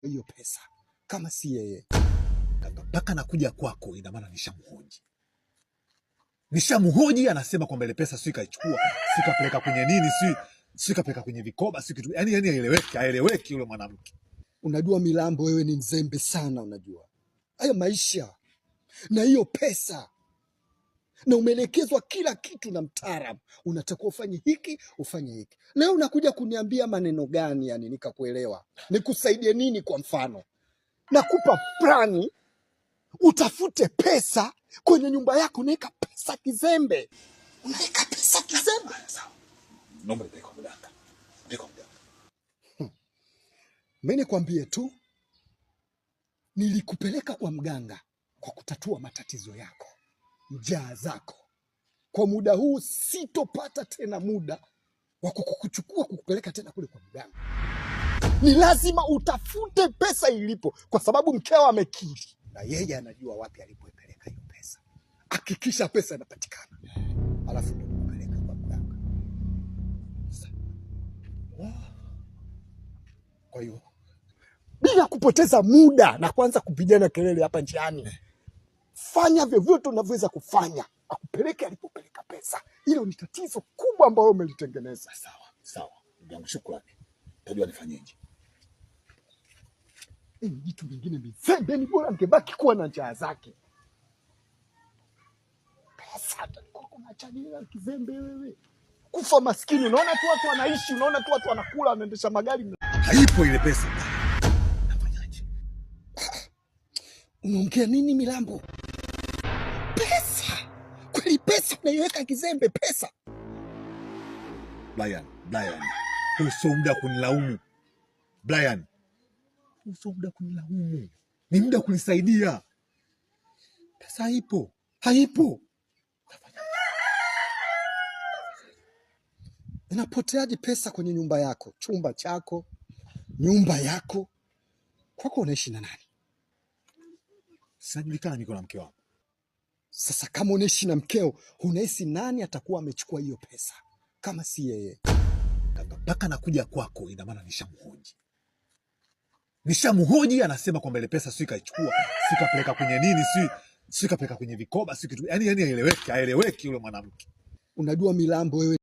hiyo pesa kama si yeye. Mpaka nakuja kwako, ina maana nishamhoji, anasema kwamba ile pesa sio ikaichukua, sikapeleka kwenye nini, sikapeleka kwenye vikoba, sio kitu. Yani haeleweki yule mwanamke. Unajua Milambo, wewe ni mzembe sana. Unajua haya maisha na hiyo pesa, na umeelekezwa kila kitu na mtaalamu, unatakiwa ufanye hiki ufanye hiki. Leo unakuja kuniambia maneno gani? Yani nikakuelewa nikusaidie nini? Kwa mfano nakupa plani, utafute pesa kwenye nyumba yako, unaweka pesa kizembe, unaweka pesa kizembe. Naomba nipeleke kwa mganga. Mimi nikwambie tu, nilikupeleka kwa mganga kwa kutatua matatizo yako, njaa zako. Kwa muda huu sitopata tena muda wa kukuchukua kukupeleka tena kule kwa mganga. Ni lazima utafute pesa ilipo, kwa sababu mkeo amekiri na yeye anajua wapi alipoipeleka hiyo pesa. Hakikisha pesa inapatikana, alafu ndio kupeleka kwa mganga. Kwa hiyo bila kupoteza muda na kuanza kupigana kelele hapa njiani, fanya vyovyote unavyoweza kufanya akupeleke alipopeleka pesa. Hilo ni tatizo kubwa ambalo umelitengeneza. Sawa. Ndugu, shukrani. Tajua nifanyeje. Vitu vingine vizembe, ni bora ningebaki kuwa na njaa zake. Pesa kuna chanila kizembe wewe. Kufa maskini, unaona tu watu wanaishi, unaona tu watu wanakula, wanaendesha magari. Haipo ile pesa. Nafanyaje? Unaongea nini Milambo? Pesa? Kweli pesa unaiweka kizembe pesa? Brian, usio muda kunilaumu. Brian, usio muda kunilaumu. Ni muda kunisaidia. Pesa haipo. Inapoteaje pesa kwenye nyumba yako, chumba chako, nyumba yako? Kwako unaishi na nani? Sinajulikana, niko na mke wangu. Sasa kama unaishi na mkeo, unahisi nani atakuwa amechukua hiyo pesa kama si yeye? Mpaka nakuja kwako, ina maana nishamhoji, anasema kwamba ile pesa sio ikaichukua, sikapeleka kwenye nini, sikapeleka kwenye vikoba, sio kitu. Yani haeleweki yule mwanamke. Unajua Milambo, wewe